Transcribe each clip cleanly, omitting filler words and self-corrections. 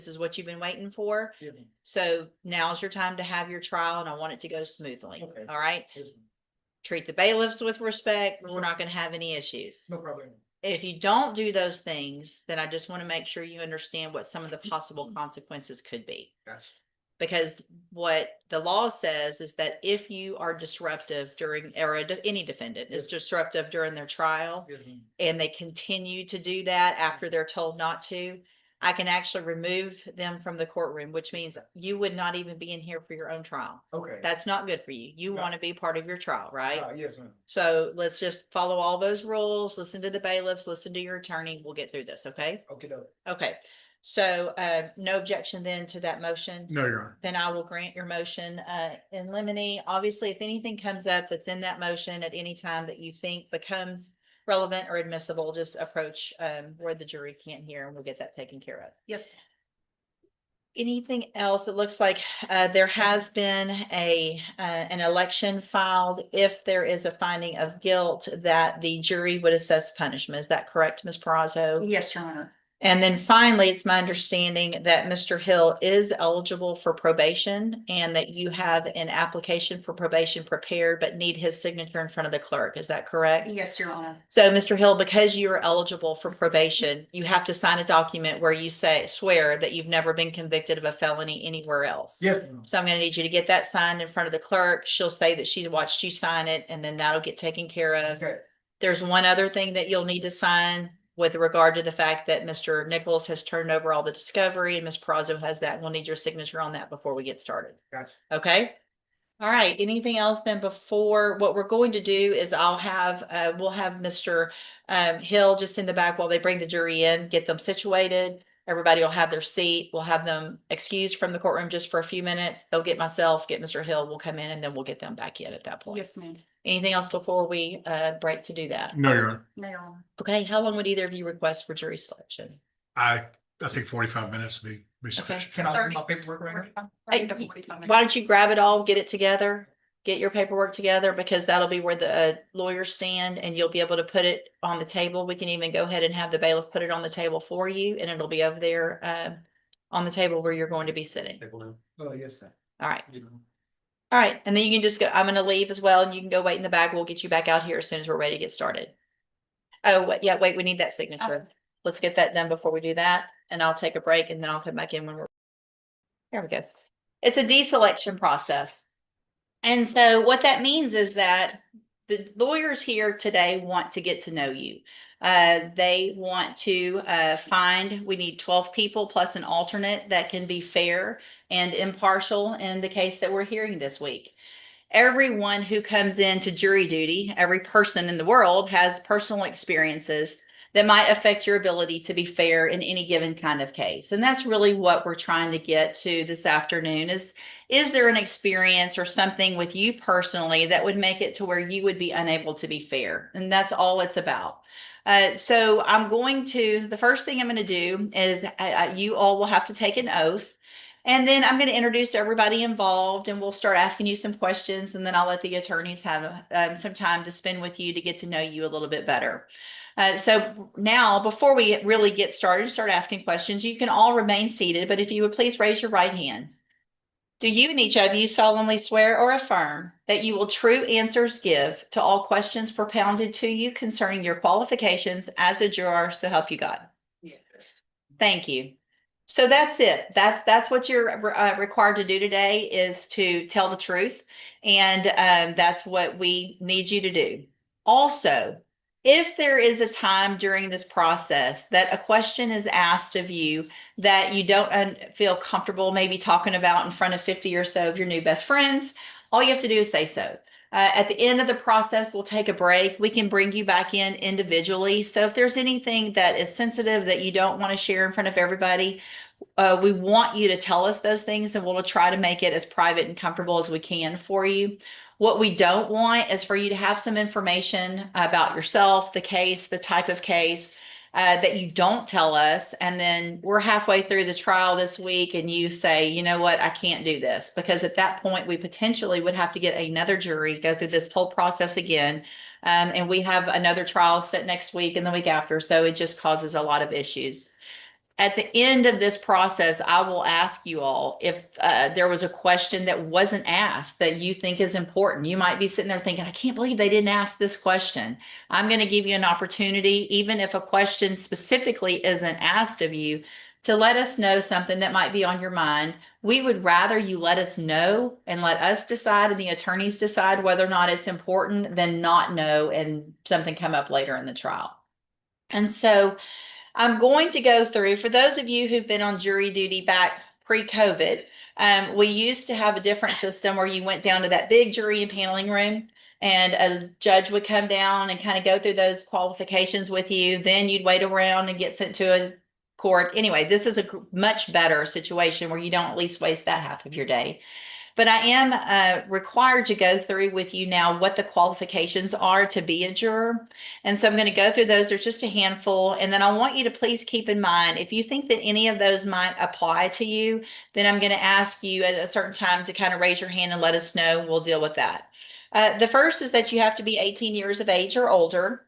This is what you've been waiting for. Yeah. So now's your time to have your trial and I want it to go smoothly. Okay. All right. Yes, ma'am. Treat the bailiffs with respect. We're not going to have any issues. No problem. If you don't do those things, then I just want to make sure you understand what some of the possible consequences could be. Gotcha. Because what the law says is that if you are disruptive during, or any defendant is disruptive during their trial, Yes, ma'am. and they continue to do that after they're told not to, I can actually remove them from the courtroom, which means you would not even be in here for your own trial. Okay. That's not good for you. You No. want to be part of your trial, right? Yes, ma'am. So let's just follow all those rules, listen to the bailiffs, listen to your attorney. We'll get through this, okay? Okay, no. Okay. So no objection then to that motion? No, Your Honor. Then I will grant your motion in limine. Obviously, if anything comes up that's in that motion at any time that you think becomes relevant or admissible, just approach where the jury can't hear and we'll get that taken care of. Yes. Anything else? It looks like there has been an election filed. If there is a finding of guilt, that the jury would assess punishment. Is that correct, Ms. Perazo? Yes, Your Honor. And then finally, it's my understanding that Mr. Hill is eligible for probation and that you have an application for probation prepared, but need his signature in front of the clerk. Is that correct? Yes, Your Honor. So, Mr. Hill, because you are eligible for probation, you have to sign a document where you swear that you've never been convicted of a felony anywhere else. Yes, ma'am. So I'm going to need you to get that signed in front of the clerk. She'll say that she's watched you sign it, and then that'll get taken care of. Okay. There's one other thing that you'll need to sign with regard to the fact that Mr. Nichols has turned over all the discovery and Ms. Perazo has that. We'll need your signature on that before we get started. Gotcha. Okay. All right. Anything else then before? What we're going to do is we'll have Mr. Hill just in the back while they bring the jury in, get them situated. Everybody will have their seat. We'll have them excused from the courtroom just for a few minutes. They'll get myself, get Mr. Hill. We'll come in and then we'll get them back in at that point. Yes, ma'am. Anything else before we break to do that? No, Your Honor. No, Your Honor. Okay. How long would either of you request for jury selection? I think 45 minutes would be sufficient. Can I have my paperwork right now? Hey, why don't you grab it all, get it together, get your paperwork together, because that'll be where the lawyers stand and you'll be able to put it on the table. We can even go ahead and have the bailiff put it on the table for you and it'll be over there on the table where you're going to be sitting. Oh, yes, sir. All right. All right. And then you can just go, I'm going to leave as well and you can go wait in the back. We'll get you back out here as soon as we're ready to get started. Oh, yeah, wait, we need that signature. Let's get that done before we do that. And I'll take a break and then I'll come back in when we're. There we go. It's a deselection process. And so what that means is that the lawyers here today want to get to know you. They want to we need 12 people plus an alternate that can be fair and impartial in the case that we're hearing this week. Everyone who comes into jury duty, every person in the world has personal experiences that might affect your ability to be fair in any given kind of case. And that's really what we're trying to get to this afternoon is there an experience or something with you personally that would make it to where you would be unable to be fair? And that's all it's about. So the first thing I'm going to do is you all will have to take an oath. And then I'm going to introduce everybody involved and we'll start asking you some questions. And then I'll let the attorneys have some time to spend with you to get to know you a little bit better. So now, before we really get started, start asking questions, you can all remain seated, but if you would please raise your right hand. Do you and each of you solemnly swear or affirm that you will true answers give to all questions propounded to you concerning your qualifications as a juror, so help you God? Yes. Thank you. So that's it. That's what you're required to do today is to tell the truth. And that's what we need you to do. Also, if there is a time during this process that a question is asked of you that you don't feel comfortable maybe talking about in front of 50 or so of your new best friends, all you have to do is say so. At the end of the process, we'll take a break. We can bring you back in individually. So if there's anything that is sensitive that you don't want to share in front of everybody, we want you to tell us those things and we'll try to make it as private and comfortable as we can for you. What we don't want is for you to have some information about yourself, the case, the type of case that you don't tell us. And then we're halfway through the trial this week and you say, you know what, I can't do this. Because at that point, we potentially would have to get another jury, go through this whole process again. And we have another trial set next week and the week after. So it just causes a lot of issues. At the end of this process, I will ask you all if there was a question that wasn't asked that you think is important. You might be sitting there thinking, I can't believe they didn't ask this question. I'm going to give you an opportunity, even if a question specifically isn't asked of you, to let us know something that might be on your mind. We would rather you let us know and let us decide and the attorneys decide whether or not it's important than not know and something come up later in the trial. And so I'm going to go through, for those of you who've been on jury duty back pre-COVID, we used to have a different system where you went down to that big jury and paneling room and a judge would come down and kind of go through those qualifications with you. Then you'd wait around and get sent to a court. Anyway, this is a much better situation where you don't at least waste that half of your day. But I am required to go through with you now what the qualifications are to be a juror. And so I'm going to go through those. There's just a handful. And then I want you to please keep in mind, if you think that any of those might apply to you, then I'm going to ask you at a certain time to kind of raise your hand and let us know. We'll deal with that. The first is that you have to be 18 years of age or older.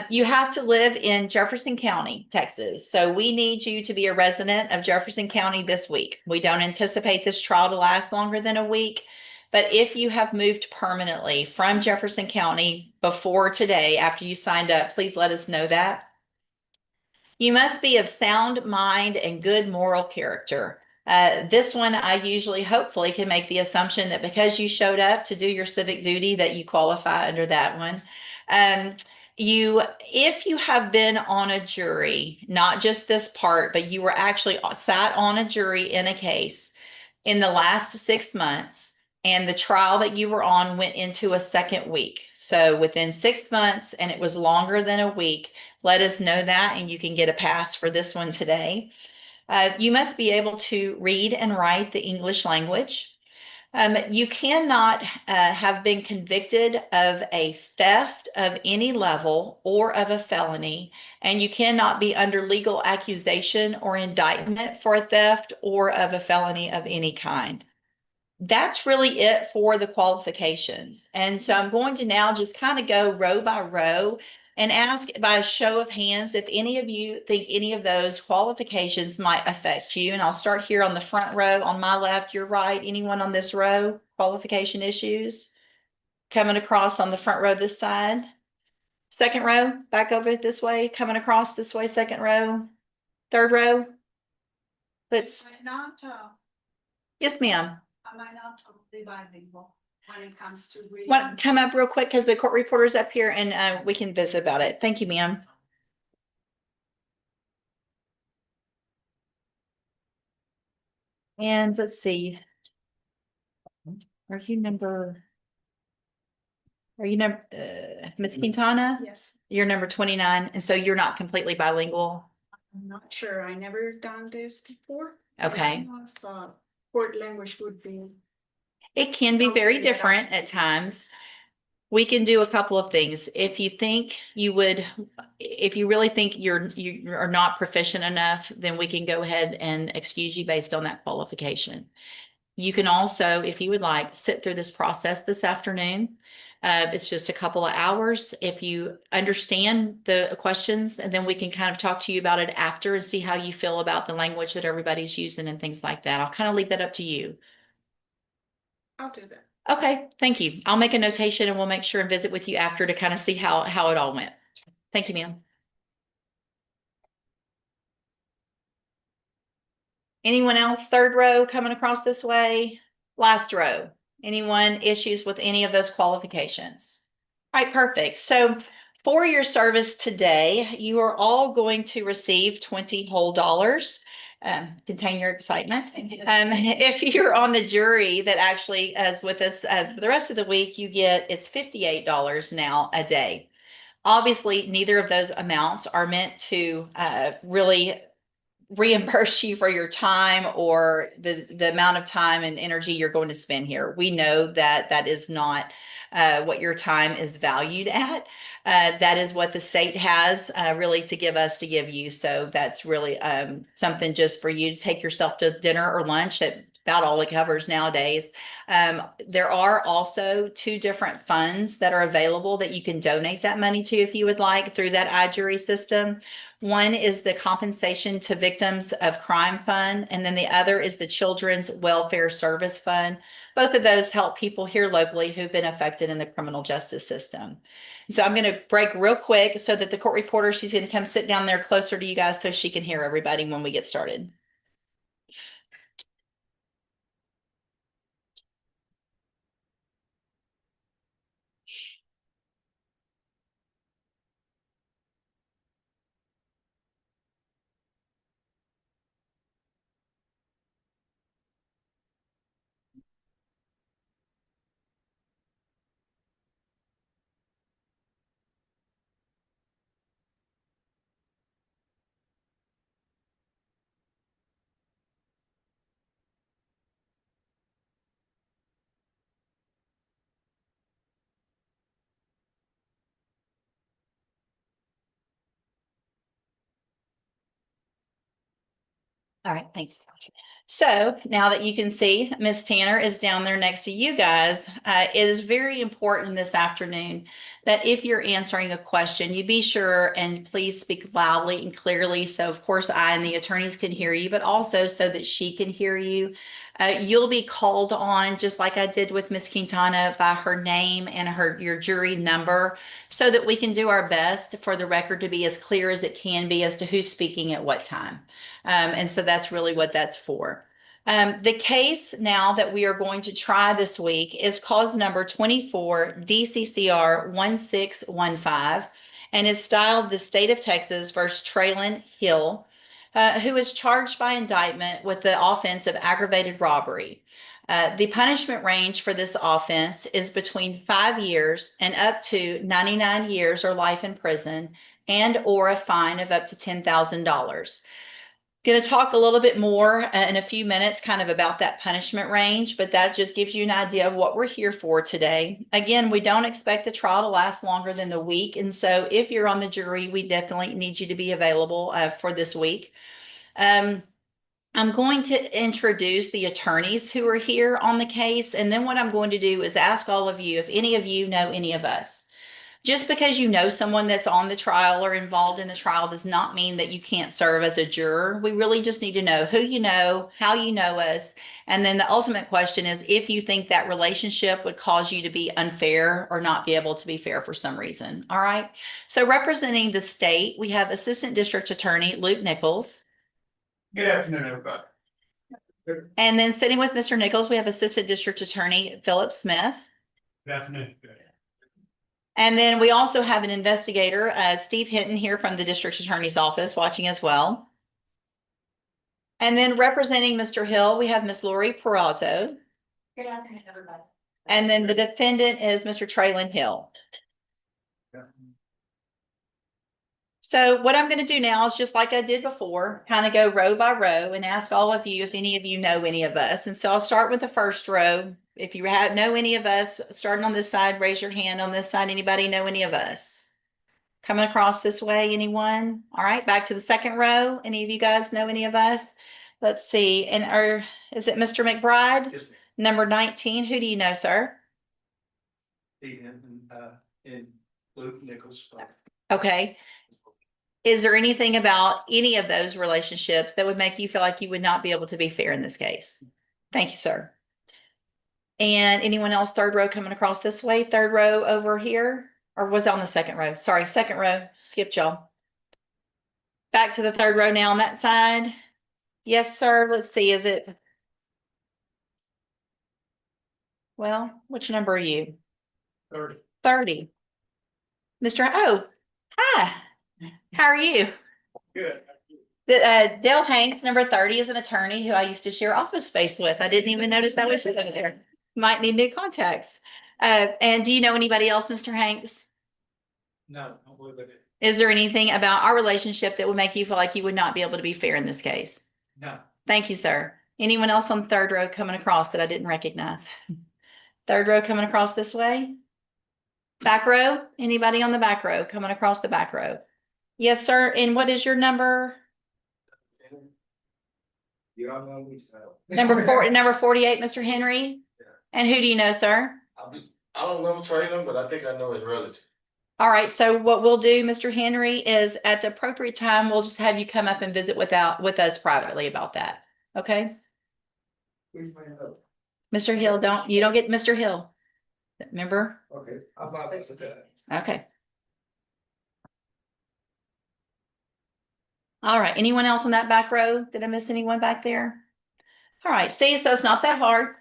You have to live in Jefferson County, Texas. So we need you to be a resident of Jefferson County this week. We don't anticipate this trial to last longer than a week. But if you have moved permanently from Jefferson County before today, after you signed up, please let us know that. You must be of sound mind and good moral character. This one, I usually, hopefully, can make the assumption that because you showed up to do your civic duty, that you qualify under that one. If you have been on a jury, not just this part, but you were actually sat on a jury in a case in the last 6 months, and the trial that you were on went into a second week. So within 6 months, and it was longer than a week, let us know that, and you can get a pass for this one today. You must be able to read and write the English language. You cannot have been convicted of a theft of any level or of a felony, and you cannot be under legal accusation or indictment for a theft or of a felony of any kind. That's really it for the qualifications. And so I'm going to now just kind of go row by row and ask by a show of hands if any of you think any of those qualifications might affect you. And I'll start here on the front row, on my left, your right. Anyone on this row, qualification issues? Coming across on the front row this side. Second row, back over this way, coming across this way, second row. Third row. Let's, yes, ma'am. Am I not totally bilingual when it comes to reading? Want to come up real quick because the court reporter's up here and we can visit about it. Thank you, ma'am. And let's see. Are you number, Ms. Quintana? Yes, You're number 29. And so you're not completely bilingual? I'm not sure. I never done this before. Okay. I don't know if, court language would be. It can be very Something that I- different at times. We can do a couple of things. If you think you would, if you really think you are not proficient enough, then we can go ahead and excuse you based on that qualification. You can also, if you would like, sit through this process this afternoon. It's just a couple of hours. If you understand the questions, and then we can kind of talk to you about it after and see how you feel about the language that everybody's using and things like that. I'll kind of leave that up to you. I'll do that. Okay, thank you. I'll make a notation and we'll make sure and visit with you after to kind of see how it all went. Thank you, ma'am. Anyone else? Third row coming across this way. Last row. Anyone issues with any of those qualifications? All right, perfect. So for your service today, you are all going to receive $20 whole. Contain your excitement. If you're on the jury that actually is with us for the rest of the week, it's $58 now a day. Obviously, neither of those amounts are meant to really reimburse you for your time or the amount of time and energy you're going to spend here. We know that that is not what your time is valued at. That is what the state has really to give you. So that's really something just for you to take yourself to dinner or lunch that about all it covers nowadays. There are also 2 different funds that are available that you can donate that money to if you would like through that iJury system. One is the Compensation to Victims of Crime Fund, and then the other is the Children's Welfare Service Fund. Both of those help people here locally who've been affected in the criminal justice system. So I'm going to break real quick so that the court reporter, she's going to come sit down there closer to you guys so she can hear everybody when we get started. All right, thanks. So now that you can see Miss Tanner is down there next to you guys, it is very important this afternoon that if you're answering a question, you be sure and please speak loudly and clearly. So of course I and the attorneys can hear you, but also so that she can hear you. You'll be called on, just like I did with Miss Quintana, by her name and your jury number, so that we can do our best for the record to be as clear as it can be as to who's speaking at what time. And so that's really what that's for. The case now that we are going to try this week is cause number 24 DCCR 1615, and is styled the State of Texas versus Traylon Hill, who is charged by indictment with the offense of aggravated robbery. The punishment range for this offense is between 5 years and up to 99 years or life in prison, and or a fine of up to $10,000. Going to talk a little bit more in a few minutes kind of about that punishment range, but that just gives you an idea of what we're here for today. Again, we don't expect the trial to last longer than the week. And so if you're on the jury, we definitely need you to be available for this week. I'm going to introduce the attorneys who are here on the case. And then what I'm going to do is ask all of you if any of you know any of us. Just because you know someone that's on the trial or involved in the trial does not mean that you can't serve as a juror. We really just need to know who you know, how you know us. And then the ultimate question is if you think that relationship would cause you to be unfair or not be able to be fair for some reason. All right. So representing the state, we have Assistant District Attorney Luke Nichols. Good afternoon, everybody. And then sitting with Mr. Nichols, we have Assistant District Attorney Philip Smith. Good afternoon. And then we also have an investigator, Steve Hinton, here from the District Attorney's Office watching as well. And then representing Mr. Hill, we have Ms. Lori Perazzo. Good afternoon, everybody. And then the defendant is Mr. Traylon Hill. So what I'm going to do now is just like I did before, kind of go row by row and ask all of you if any of you know any of us. And so I'll start with the first row. If you know any of us, starting on this side, raise your hand. On this side, anybody know any of us? Coming across this way, anyone? All right, back to the second row. Any of you guys know any of us? Let's see. And is it Mr. McBride? Yes, Number 19. Who do you know, sir? and Luke Nichols. Okay. Is there anything about any of those relationships that would make you feel like you would not be able to be fair in this case? Thank you, sir. And anyone else, third row coming across this way, third row over here, or was it on the second row? Sorry, second row, skipped y'all. Back to the third row now on that side. Yes, sir. Let's see, is it? Well, which number are you? 30. 30. Oh, hi. How are you? Good. Dale Hanks, number 30, is an attorney who I used to share office space with. I didn't even notice that was over there. Might need new contacts. And do you know anybody else, Mr. Hanks? No, I don't believe I did. Is there anything about our relationship that would make you feel like you would not be able to be fair in this case? No. Thank you, sir. Anyone else on the third row coming across that I didn't recognize? Third row coming across this way? Back row? Anybody on the back row coming across the back row? Yes, sir. And what is your number? You don't know me, so. Number 48, Mr. Henry? And who do you know, sir? I don't know Tatum, but I think I know his relative. All right, so what we'll do, Mr. Henry, is at the appropriate time, we'll just have you come up and visit with us privately about that. Okay? Mr. Hill, you don't get Mr. Hill. Remember? Okay, I'm about to. Okay. All right, anyone else on that back row? Did I miss anyone back there? All right, see, so it's not that hard.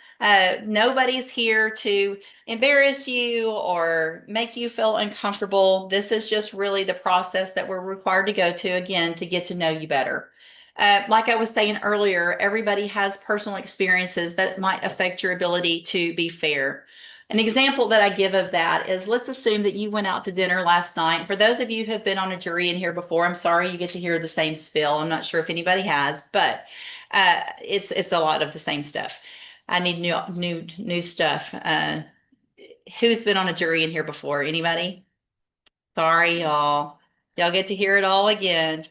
Nobody's here to embarrass you or make you feel uncomfortable. This is just really the process that we're required to go to, again, to get to know you better. Like I was saying earlier, everybody has personal experiences that might affect your ability to be fair. An example that I give of that is, let's assume that you went out to dinner last night. For those of you who have been on a jury in here before, I'm sorry you get to hear the same spiel. I'm not sure if anybody has, but it's a lot of the same stuff. I need new stuff. Who's been on a jury in here before? Anybody? Sorry, y'all. Y'all get to hear it all again.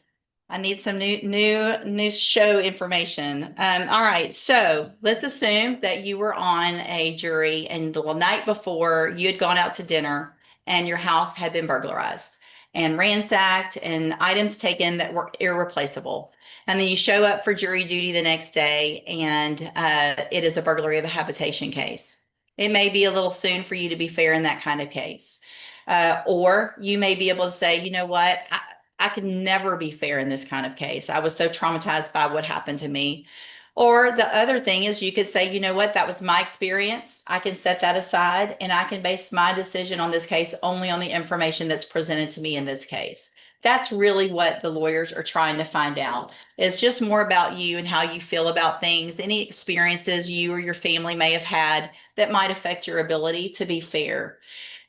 I need some new show information. All right, so let's assume that you were on a jury and the night before you had gone out to dinner and your house had been burglarized and ransacked and items taken that were irreplaceable. And then you show up for jury duty the next day and it is a burglary of a habitation case. It may be a little soon for you to be fair in that kind of case. Or you may be able to say, you know what, I could never be fair in this kind of case. I was so traumatized by what happened to me. Or the other thing is you could say, you know what, that was my experience. I can set that aside and I can base my decision on this case only on the information that's presented to me in this case. That's really what the lawyers are trying to find out. It's just more about you and how you feel about things, any experiences you or your family may have had that might affect your ability to be fair.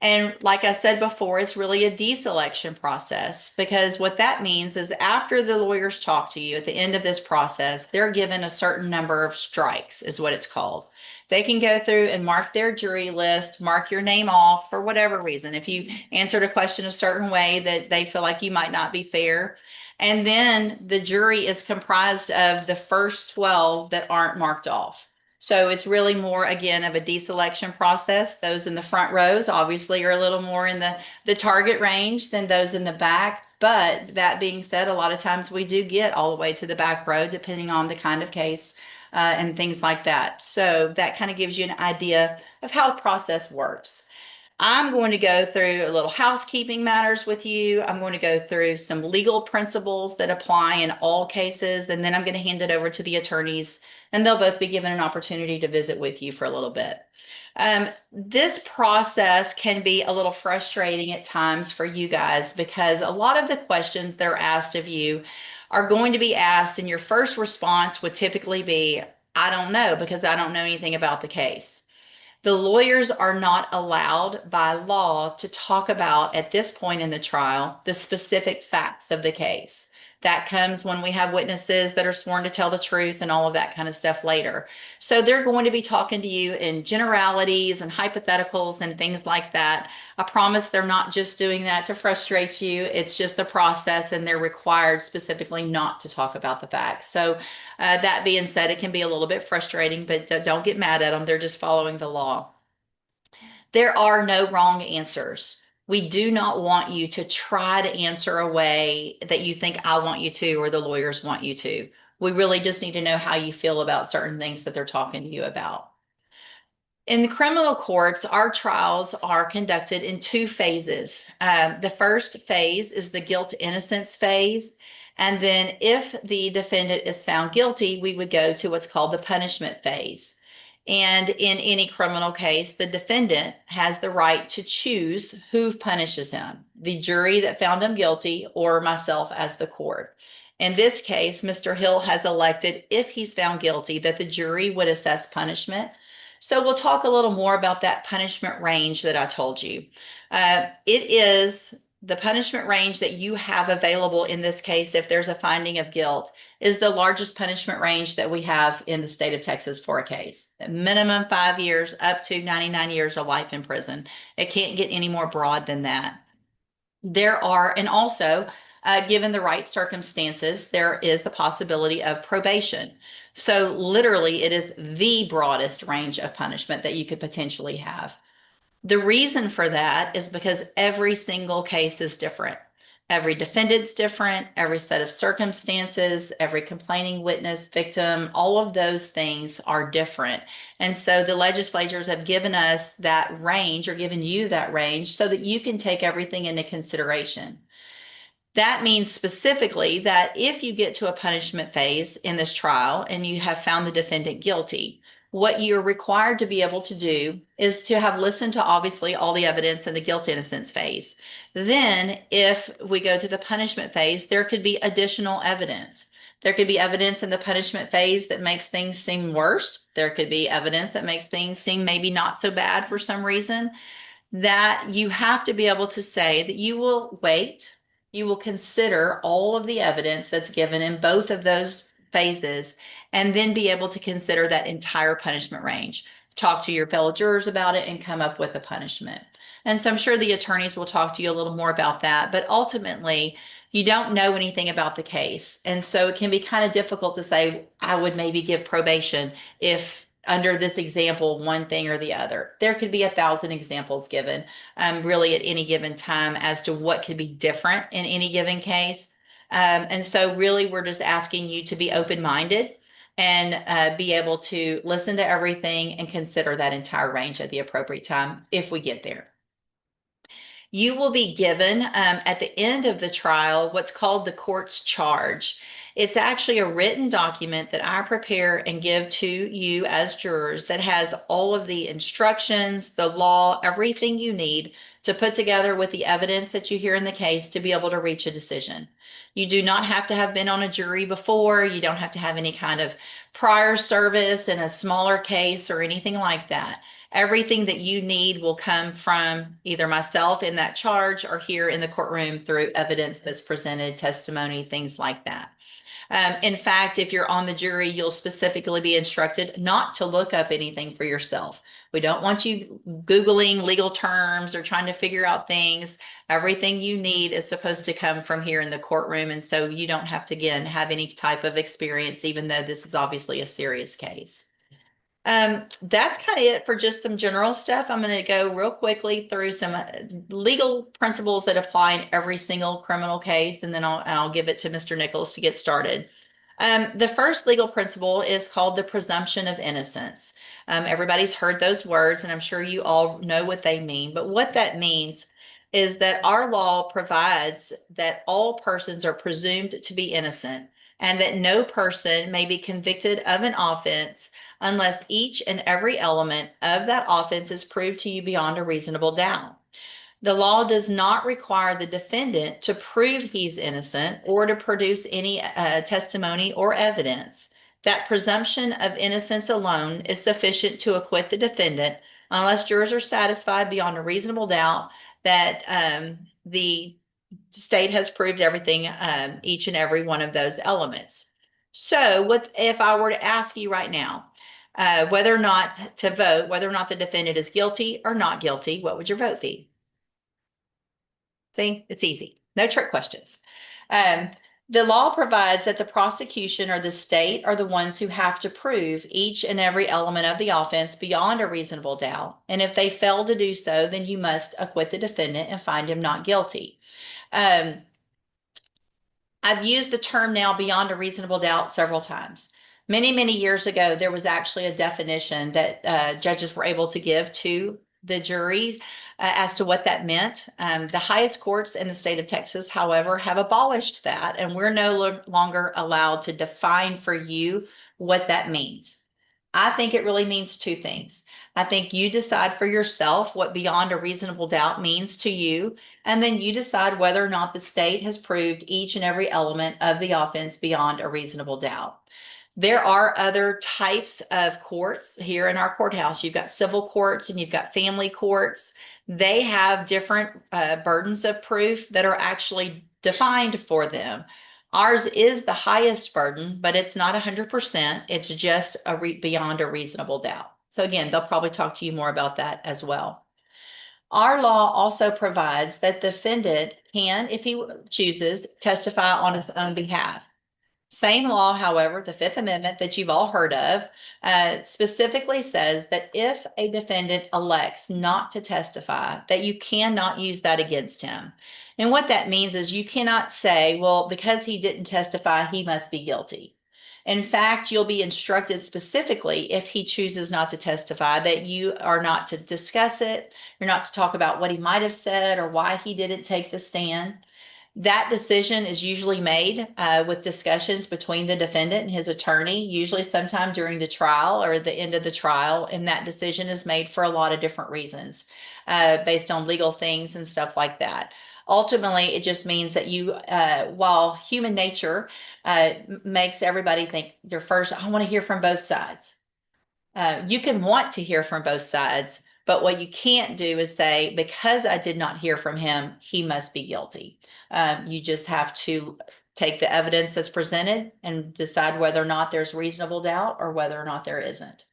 And like I said before, it's really a deselection process, because what that means is after the lawyers talk to you at the end of this process, they're given a certain number of strikes, is what it's called. They can go through and mark their jury list, mark your name off for whatever reason. If you answered a question a certain way that they feel like you might not be fair. And then the jury is comprised of the first 12 that aren't marked off. So it's really more, again, of a deselection process. Those in the front rows obviously are a little more in the target range than those in the back. But that being said, a lot of times we do get all the way to the back row, depending on the kind of case and things like that. So that kind of gives you an idea of how the process works. I'm going to go through a little housekeeping matters with you. I'm going to go through some legal principles that apply in all cases, and then I'm going to hand it over to the attorneys, and they'll both be given an opportunity to visit with you for a little bit. This process can be a little frustrating at times for you guys, because a lot of the questions that are asked of you are going to be asked, and your first response would typically be, I don't know, because I don't know anything about the case. The lawyers are not allowed by law to talk about, at this point in the trial, the specific facts of the case. That comes when we have witnesses that are sworn to tell the truth and all of that kind of stuff later. So they're going to be talking to you in generalities and hypotheticals and things like that. I promise they're not just doing that to frustrate you. It's just the process, and they're required specifically not to talk about the facts. So that being said, it can be a little bit frustrating, but don't get mad at them. They're just following the law. There are no wrong answers. We do not want you to try to answer a way that you think I want you to or the lawyers want you to. We really just need to know how you feel about certain things that they're talking to you about. In the criminal courts, our trials are conducted in two phases. The first phase is the guilt-innocence phase. And then if the defendant is found guilty, we would go to what's called the punishment phase. And in any criminal case, the defendant has the right to choose who punishes him, the jury that found him guilty or myself as the court. In this case, Mr. Hill has elected, if he's found guilty, that the jury would assess punishment. So we'll talk a little more about that punishment range that I told you. It is the punishment range that you have available in this case, if there's a finding of guilt, is the largest punishment range that we have in the state of Texas for a case. Minimum 5 years up to 99 years of life in prison. It can't get any more broad than that. There are, and also given the right circumstances, there is the possibility of probation. So literally, it is the broadest range of punishment that you could potentially have. The reason for that is because every single case is different. Every defendant's different, every set of circumstances, every complaining witness, victim, all of those things are different. And so the legislatures have given us that range, or given you that range, so that you can take everything into consideration. That means specifically that if you get to a punishment phase in this trial and you have found the defendant guilty, what you're required to be able to do is to have listened to obviously all the evidence in the guilt innocence phase. Then, if we go to the punishment phase, there could be additional evidence. There could be evidence in the punishment phase that makes things seem worse. There could be evidence that makes things seem maybe not so bad for some reason. That you have to be able to say that you will wait. You will consider all of the evidence that's given in both of those phases, and then be able to consider that entire punishment range. Talk to your fellow jurors about it and come up with a punishment. And so I'm sure the attorneys will talk to you a little more about that, but ultimately, you don't know anything about the case. And so it can be kind of difficult to say, I would maybe give probation if under this example, one thing or the other. There could be 1,000 examples given, really at any given time as to what could be different in any given case. And so really, we're just asking you to be open-minded and be able to listen to everything and consider that entire range at the appropriate time if we get there. You will be given at the end of the trial what's called the court's charge. It's actually a written document that I prepare and give to you as jurors that has all of the instructions, the law, everything you need to put together with the evidence that you hear in the case to be able to reach a decision. You do not have to have been on a jury before. You don't have to have any kind of prior service in a smaller case or anything like that. Everything that you need will come from either myself in that charge or here in the courtroom through evidence that's presented, testimony, things like that. In fact, if you're on the jury, you'll specifically be instructed not to look up anything for yourself. We don't want you Googling legal terms or trying to figure out things. Everything you need is supposed to come from here in the courtroom. And so you don't have to, again, have any type of experience, even though this is obviously a serious case. That's kind of it for just some general stuff. I'm going to go real quickly through some legal principles that apply in every single criminal case, and then I'll give it to Mr. Nichols to get started. The first legal principle is called the presumption of innocence. Everybody's heard those words, and I'm sure you all know what they mean. But what that means is that our law provides that all persons are presumed to be innocent, and that no person may be convicted of an offense unless each and every element of that offense is proved to you beyond a reasonable doubt. The law does not require the defendant to prove he's innocent or to produce any testimony or evidence. That presumption of innocence alone is sufficient to acquit the defendant unless jurors are satisfied beyond a reasonable doubt that the state has proved everything, each and every one of those elements. So if I were to ask you right now, whether or not to vote, whether or not the defendant is guilty or not guilty, what would your vote be? See, it's easy. No trick questions. The law provides that the prosecution or the state are the ones who have to prove each and every element of the offense beyond a reasonable doubt. And if they fail to do so, then you must acquit the defendant and find him not guilty. I've used the term now beyond a reasonable doubt several times. Many, many years ago, there was actually a definition that judges were able to give to the juries as to what that meant. The highest courts in the state of Texas, however, have abolished that, and we're no longer allowed to define for you what that means. I think it really means two things. I think you decide for yourself what beyond a reasonable doubt means to you, and then you decide whether or not the state has proved each and every element of the offense beyond a reasonable doubt. There are other types of courts here in our courthouse. You've got civil courts and you've got family courts. They have different burdens of proof that are actually defined for them. Ours is the highest burden, but it's not 100%. It's just beyond a reasonable doubt. So again, they'll probably talk to you more about that as well. Our law also provides that the defendant can, if he chooses, testify on his own behalf. Same law, however, the Fifth Amendment that you've all heard of, specifically says that if a defendant elects not to testify, that you cannot use that against him. And what that means is you cannot say, well, because he didn't testify, he must be guilty. In fact, you'll be instructed specifically if he chooses not to testify that you are not to discuss it, you're not to talk about what he might have said or why he didn't take the stand. That decision is usually made with discussions between the defendant and his attorney, usually sometime during the trial or the end of the trial. And that decision is made for a lot of different reasons, based on legal things and stuff like that. Ultimately, it just means that you, while human nature makes everybody think they're first, I want to hear from both sides. You can want to hear from both sides, but what you can't do is say, because I did not hear from him, he must be guilty. You just have to take the evidence that's presented and decide whether or not there's reasonable doubt or whether or not there isn't.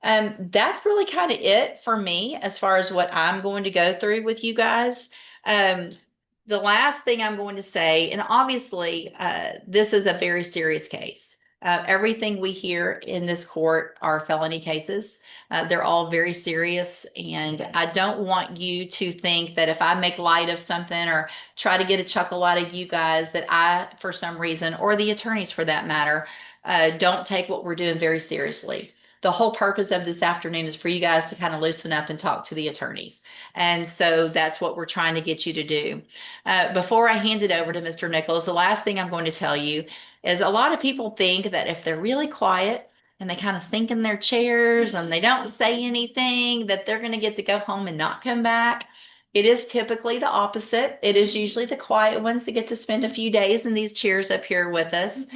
That's really kind of it for me as far as what I'm going to go through with you guys. The last thing I'm going to say, and obviously, this is a very serious case. Everything we hear in this court are felony cases. They're all very serious, and I don't want you to think that if I make light of something or try to get a chuckle out of you guys that I, for some reason, or the attorneys for that matter, don't take what we're doing very seriously. The whole purpose of this afternoon is for you guys to kind of loosen up and talk to the attorneys. And so that's what we're trying to get you to do. Before I hand it over to Mr. Nichols, the last thing I'm going to tell you is a lot of people think that if they're really quiet and they kind of sink in their chairs and they don't say anything, that they're going to get to go home and not come back. It is typically the opposite. It is usually the quiet ones that get to spend a few days in these chairs up here with us.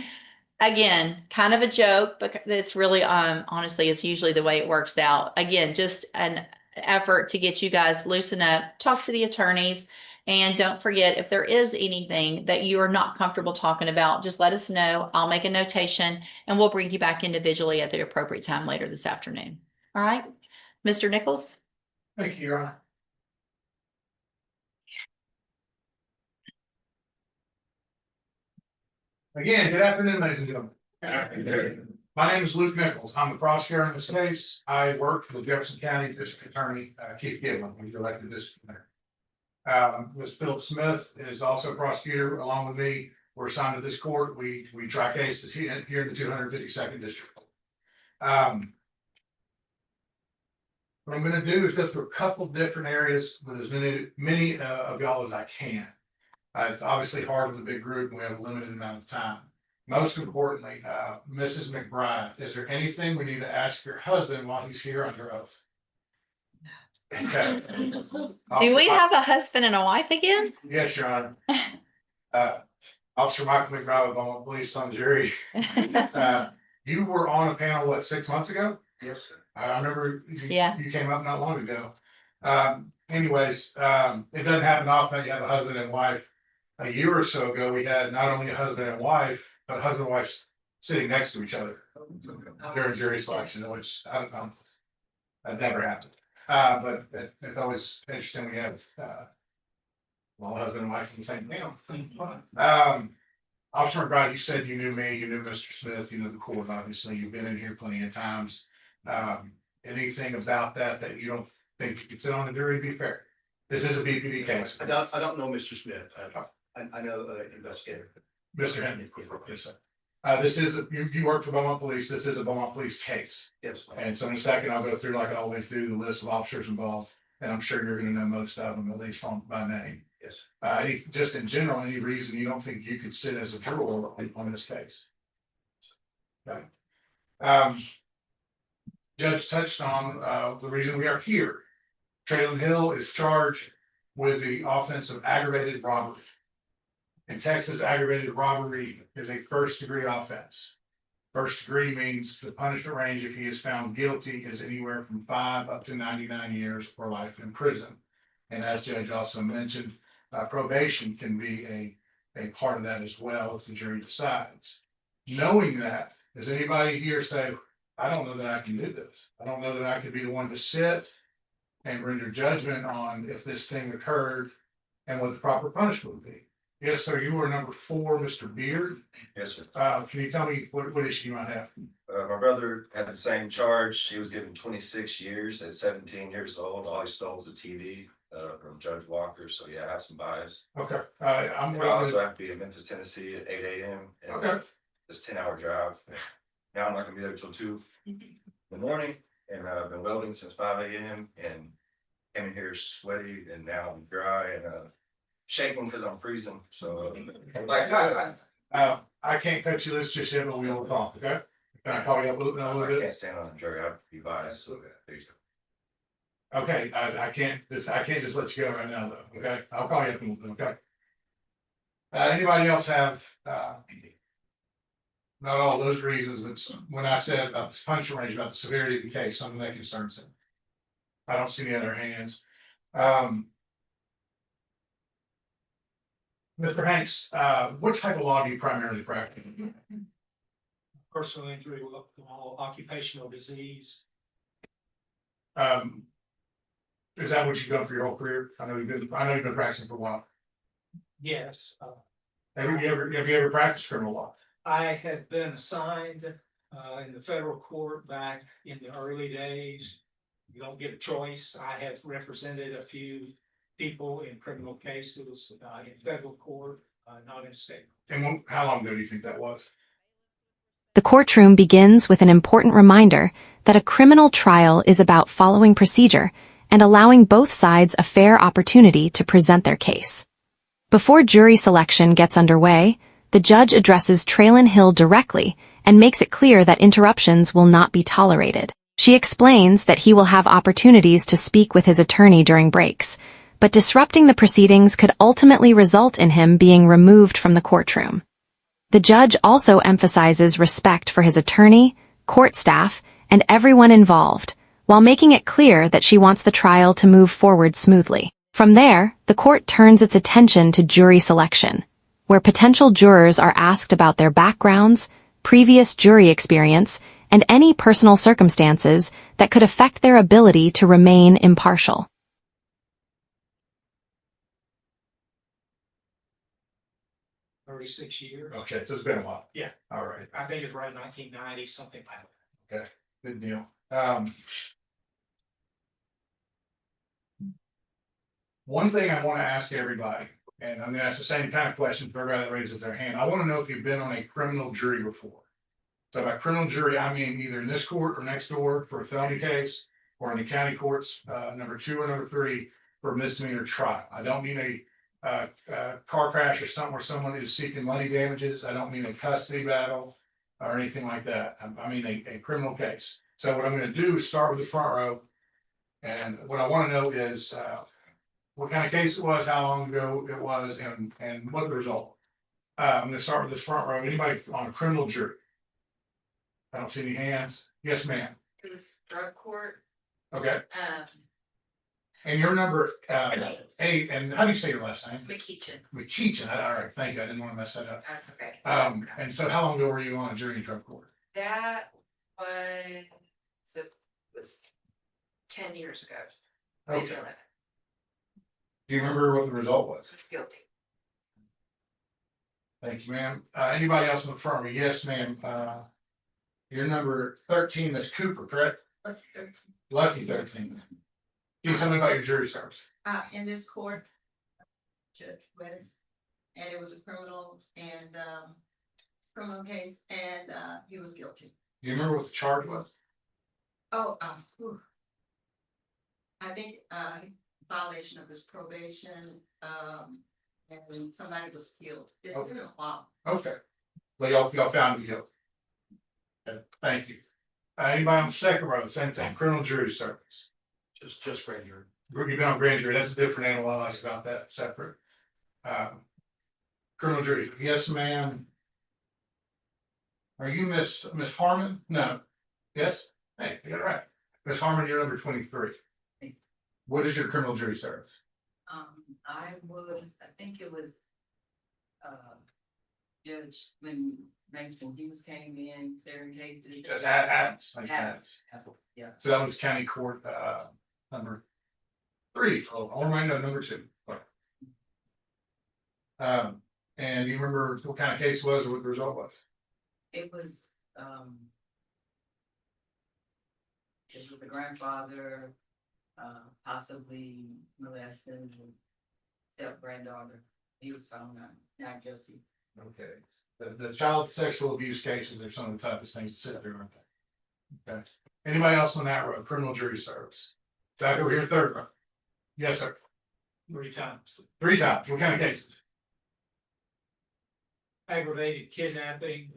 Again, kind of a joke, but it's really, honestly, it's usually the way it works out. Again, just an effort to get you guys loosen up, talk to the attorneys, and don't forget, if there is anything that you are not comfortable talking about, just let us know. I'll make a notation and we'll bring you back individually at the appropriate time later this afternoon. All right, Mr. Nichols? Thank you, Your Honor. Again, good afternoon, ladies and gentlemen. My name is Luke Nichols. I'm the prosecutor in this case. I work for the Jefferson County District Attorney, Keith Giblin, who's elected district attorney. Ms. Philip Smith is also a prosecutor along with me. We're assigned to this court. We try cases here in the 252nd district. What I'm going to do is go through a couple different areas with as many of y'all as I can. It's obviously hard with a big group and we have a limited amount of time. Most importantly, Mrs. McBride, is there anything we need to ask your husband while he's here under oath? Okay. Do we have a husband and a wife again? Yes, Your Honor. Officer Michael McBride with Beaumont Police on jury. You were on a panel, what, 6 months ago? Yes, sir. I remember Yeah. you came up not long ago. Anyways, it doesn't happen often. You have a husband and wife. A year or so ago, we had not only a husband and wife, but husband and wife sitting next to each other during jury selection, which I don't know. That never happened. But it's always interesting. We have husband and wife in the same panel. Officer McBride, you said you knew me, you knew Mr. Smith, you knew the court, obviously. You've been in here plenty of times. Anything about that you don't think you could sit on the jury, be fair? This is a BPD case. I don't know Mr. Smith. I know the investigator. Mr. Henry, yes, sir. This is, you work for Beaumont Police. This is a Beaumont Police case. Yes. And so in a second, I'll go through like I always do, the list of officers involved. And I'm sure you're gonna know most of them, at least by name. Yes. Just in general, any reason you don't think you could sit as a juror on this case? Okay. Judge touched on the reason we are here. Traylon Hill is charged with the offense of aggravated robbery. In Texas, aggravated robbery is a first-degree offense. First degree means the punishment range, if he is found guilty, is anywhere from 5 up to 99 years or life in prison. And as Judge also mentioned, probation can be a part of that as well if the jury decides. Knowing that, does anybody here say, I don't know that I can do this. I don't know that I could be the one to sit and render judgment on if this thing occurred and what the proper punishment would be. Yes, sir, you were number 4, Mr. Beard. Yes, sir. Can you tell me what issue you might have? My brother had the same charge. He was given 26 years at 17 years old. All he stole was a TV from Judge Walker. So yeah, I have some bias. Okay, I'm. I also have to be in Memphis, Tennessee at 8 a.m. and Okay, It's 10-hour drive. Now I'm not gonna be there till 2 in the morning, and I've been welding since 5 a.m. and came in here sweaty, and now I'm dry and shaking because I'm freezing. So like I can't cut you loose just yet, but we will talk, okay? Can I call you up a little I bit? can't stand on the jury. I'd be biased. So there you go. Okay, I can't just let you go right now though, okay? I'll call you up in a little bit, okay? Anybody else have, not all those reasons, but when I said about this punch range, about the severity of the case, something that concerns him. I don't see any other hands. Mr. Hanks, what type of law do you primarily practice? Personal injury, law, occupational disease. Is that what you've done for your whole career? I know you've been practicing for a while. Yes, Have you ever practiced criminal law? I have been assigned in the federal court back in the early days. You don't get a choice. I have represented a few people in criminal cases in federal court, not in state. And how long ago do you think that was? The courtroom begins with an important reminder that a criminal trial is about following procedure and allowing both sides a fair opportunity to present their case. Before jury selection gets underway, the judge addresses Traylon Hill directly and makes it clear that interruptions will not be tolerated. She explains that he will have opportunities to speak with his attorney during breaks, but disrupting the proceedings could ultimately result in him being removed from the courtroom. The judge also emphasizes respect for his attorney, court staff, and everyone involved, while making it clear that she wants the trial to move forward smoothly. From there, the court turns its attention to jury selection, where potential jurors are asked about their backgrounds, previous jury experience, and any personal circumstances that could affect their ability to remain impartial. $36 years. Okay, so it's been a while. Yeah. All right, I think it's right 1990, something like that. good deal. One thing I want to ask everybody, and I'm gonna ask the same kind of question for everybody that raises their hand. I want to know if you've been on a criminal jury before. So by criminal jury, I mean either in this court or next door for a felony case, or in the county courts, number 2 or number 3 for a misdemeanor trial. I don't mean a car crash or something where someone is seeking money damages. I don't mean a custody battle or anything like that. I mean a criminal case. So what I'm gonna do is start with the front row. And what I want to know is what kind of case it was, how long ago it was, and what the result. I'm gonna start with this front row. Anybody on a criminal jury? I don't see any hands. Yes, ma'am. It was drug court, Okay, and your number 8, and how do you say your last name? McKeachin, McKeachin. All right, thank you. I didn't want to mess that up. that's okay. And so how long ago were you on a jury in drug court? That was 10 years ago. Maybe Okay. 11. Do you remember what the result was? Was guilty. Thank you, ma'am. Anybody else in the front row? Yes, ma'am. Your number 13, Miss Cooper, correct? Lucky 13. Can you tell me about your jury service? In this court, Judge West, and it was a criminal case, and he was guilty. Do you remember what the charge was? Oh, I think violation of his probation, and somebody was killed. It's been a while. Okay. But y'all found him guilty. Okay, thank you. Anybody on the second row, same thing, criminal jury service. Just grand jury. You've been on grand jury, that's a different animal, I'll ask about that separate. Criminal jury, yes, ma'am. Are you Miss Harmon? No. Yes? Hey, you got it right. Miss Harmon, you're number 23. What is your criminal jury service? I think it was Judge when Mason Hughes came in, clearing cases. Adams. Adams. Yeah. So that was county court, number 3, all right, no, number 2. And you remember what kind of case it was or what the result was? It was, it was the grandfather, possibly molesting step granddaughter. He was found not guilty. Okay. The child sexual abuse cases are some of the toughest things to sit through, aren't they? Okay. Anybody else on that road, criminal jury service? Back over here, third row. Yes, sir. 3 times. 3 times. What kind of cases? Aggravated kidnapping,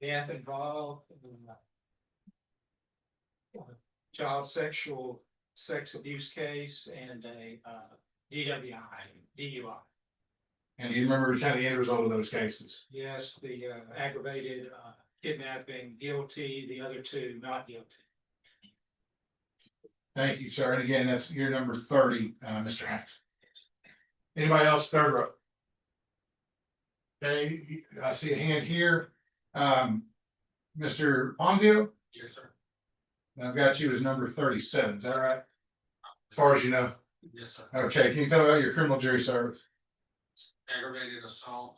death involved. Child sex abuse case and a DUI. And do you remember kind of the end result of those cases? Yes, the aggravated kidnapping guilty, the other 2 not guilty. Thank you, sir. And again, that's your number 30, Mr. Hanks. Anybody else, third row? Okay, I see a hand here. Mr. Ponzio, Yes, sir. I've got you as number 37, is that right? As far as you know. Yes, sir. Okay, can you tell me about your criminal jury service? Aggravated assault.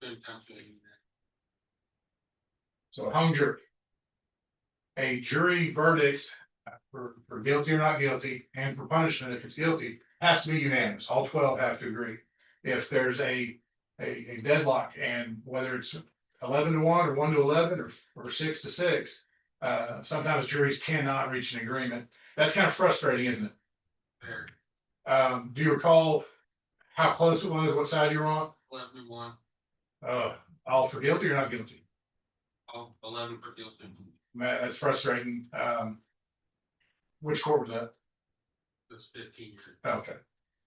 Big time. So hung jury. A jury verdict for guilty or not guilty, and for punishment if it's guilty, has to be unanimous. All 12 have to agree. If there's a deadlock, and whether it's 11 to 1 or 1 to 11 or 6 to 6, sometimes juries cannot reach an agreement. That's kind of frustrating, isn't it? Very. Do you recall how close it was, what side you were on? 11-1. All for guilty or not guilty? Oh, 11 for guilty. Man, that's frustrating. Which court was that? That's 15. Okay.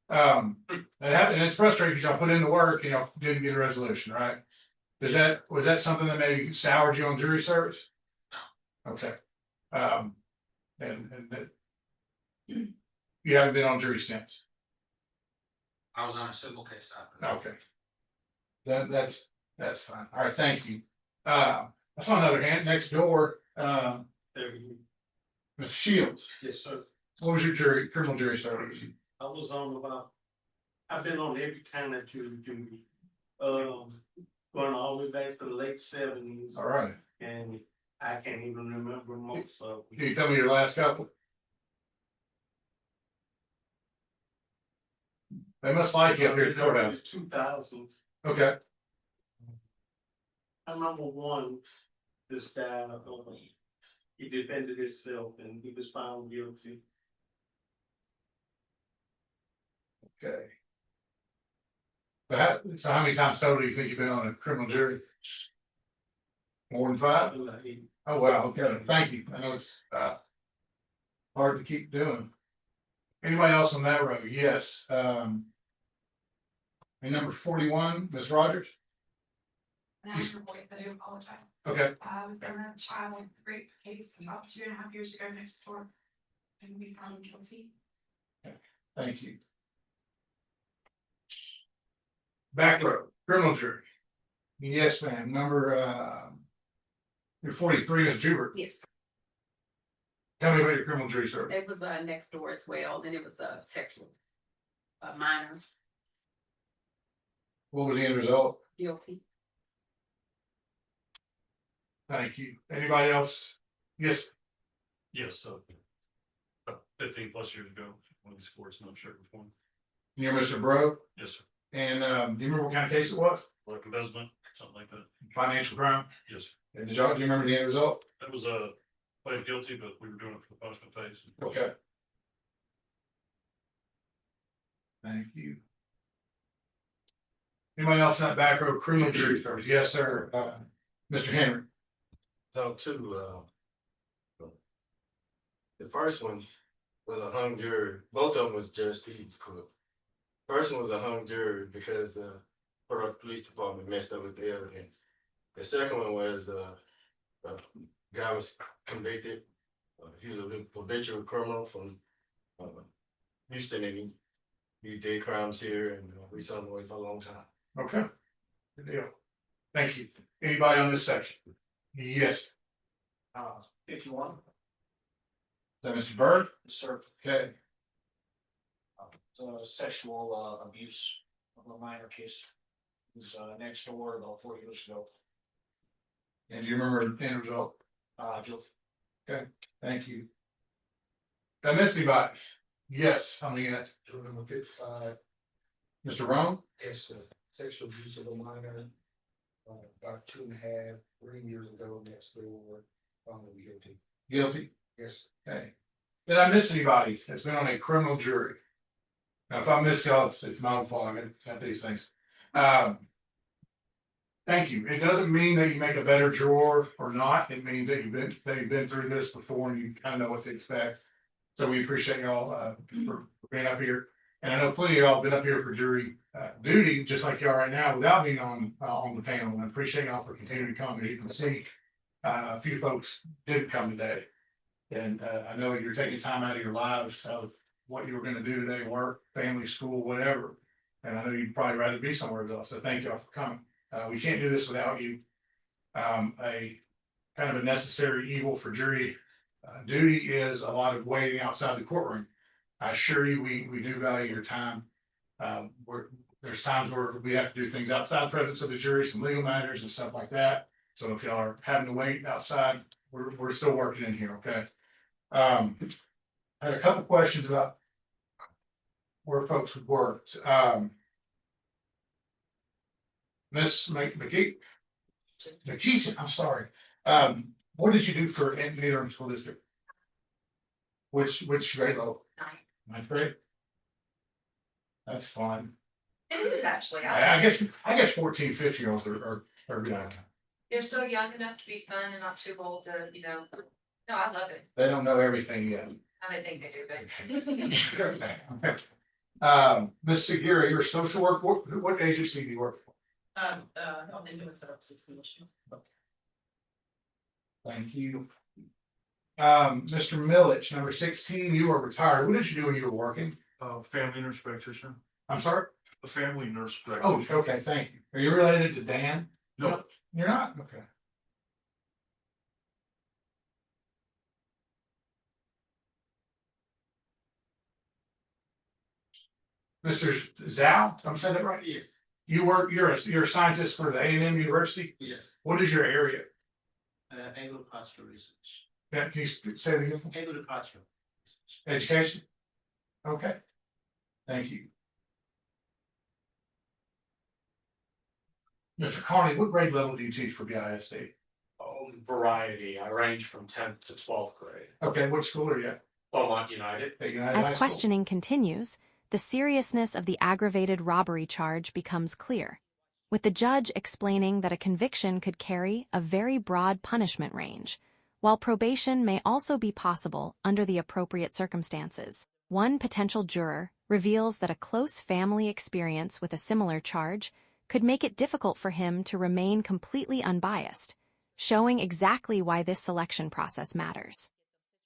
And it's frustrating because y'all put in the work, didn't get a resolution, right? Was that something that maybe soured you on jury service? No. Okay. And that you haven't been on jury since? I was on a civil case after. Okay. That's fine. All right, thank you. I saw another hand next door, Mr. Shields. Yes, sir. What was your criminal jury service? I was on I've been on every kind of jury duty. Going all the way back to the late 70s. All right. And I can't even remember most of Can you tell me your last couple? They must like you up here at the courthouse. 2000s. Okay. I remember one, this guy, he defended himself and he was found guilty. Okay. So how many times total do you think you've been on a criminal jury? More than 5? Oh, wow, okay, thank you. I know it's hard to keep doing. Anybody else on that road? Yes. And number 41, Ms. Rogers? And after voice, I do apologize. Okay, We've done a child rape case about 2.5 years ago next door. And we found him guilty. thank you. Back row, criminal jury. Yes, ma'am. Number 43, Ms. Jubert. Yes, Tell me about your criminal jury service. it was next door as well, and it was a sexual, minor What was the end result? guilty. Thank you. Anybody else? Yes, Yes, so 15 plus years ago, one of these courts, not sure which one. you're Mr. Bro. Yes, sir. And do you remember what kind of case it was? Like embezzlement, something like that. Financial crime? Yes, sir. And do you remember the end result? That was pled guilty, but we were doing it for the punishment phase. Okay. Thank you. Anybody else in that back row, criminal jury service? Yes, sir. Mr. Henry. So the first one was a hung jury. Both of them was Judge Steve's court. First one was a hung jury because the police department messed up with the evidence. The second one was guy was convicted. He was a habitual criminal from Houston, and he did crimes here, and we saw him away for a long time. Okay. Good deal. Thank you. Anybody on this section? Yes. 51. that Mr. Byrd? Sir, Okay, sexual abuse of a minor case. It was next door about 4 years ago. and do you remember the end result? Guilty. Okay, thank you. Did I miss anybody? Yes, I'm in it. Number 55, Mr. Rome? it's sexual abuse of a minor. About 2.5, 3 years ago next door, found guilty. Guilty. Yes, Okay. Did I miss anybody that's been on a criminal jury? Now, if I missed y'all, it's my own fault. I got these things. Thank you. It doesn't mean that you make a better juror or not. It means that you've been through this before and you kind of know what to expect. So we appreciate y'all for being up here. And I know plenty of y'all been up here for jury duty, just like y'all right now, without being on the panel. And I appreciate y'all for continuing to come. As you can see, a few folks didn't come today. And I know you're taking time out of your lives of what you were going to do today, work, family, school, whatever. And I know you'd probably rather be somewhere else. So thank y'all for coming. We can't do this without you. A kind of a necessary evil for jury duty is a lot of waiting outside the courtroom. I assure you, we do value your time. There's times where we have to do things outside the presence of the jury, some legal matters and stuff like that. So if y'all are having to wait outside, we're still working in here, okay? I had a couple questions about where folks would work. Miss McKeith, I'm sorry. What did you do for Interim School District? Which grade level? Ninth grade? That's fun. It is actually. I guess 14, 15-year-olds are good. They're still young enough to be fun and not too old to, no, I love it. They don't know everything yet. I don't think they do, but. Ms. Segura, you're a social work, what agency do you work for? On the Human Services Commission. Thank you. Mr. Milich, number 16, you are retired. What did you do when you were working? Family nurse practitioner, I'm sorry? a family nurse Oh, practitioner. okay, thank you. Are you related to Dan? No. You're not? Okay. Mr. Zhao, I'm saying that right? Yes, You're a scientist for the A&M University? yes, What is your area? agricultural research, Can you say that again? agricultural. Education? Okay. Thank you. Mr. Carney, what grade level do you teach for BISD? Variety, I range from 10th to 12th grade. Okay, what school are you at? Beaumont United. At United High As School? questioning continues, the seriousness of the aggravated robbery charge becomes clear, with the judge explaining that a conviction could carry a very broad punishment range, while probation may also be possible under the appropriate circumstances. One potential juror reveals that a close family experience with a similar charge could make it difficult for him to remain completely unbiased, showing exactly why this selection process matters.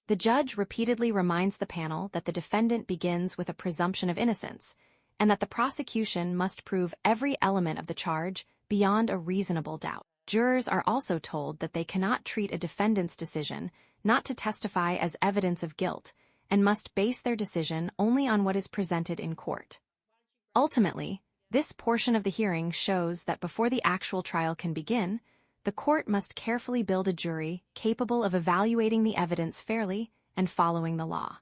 The judge repeatedly reminds the panel that the defendant begins with a presumption of innocence, and that the prosecution must prove every element of the charge beyond a reasonable doubt. Jurors are also told that they cannot treat a defendant's decision not to testify as evidence of guilt, and must base their decision only on what is presented in court. Ultimately, this portion of the hearing shows that before the actual trial can begin, the court must carefully build a jury capable of evaluating the evidence fairly and following the law.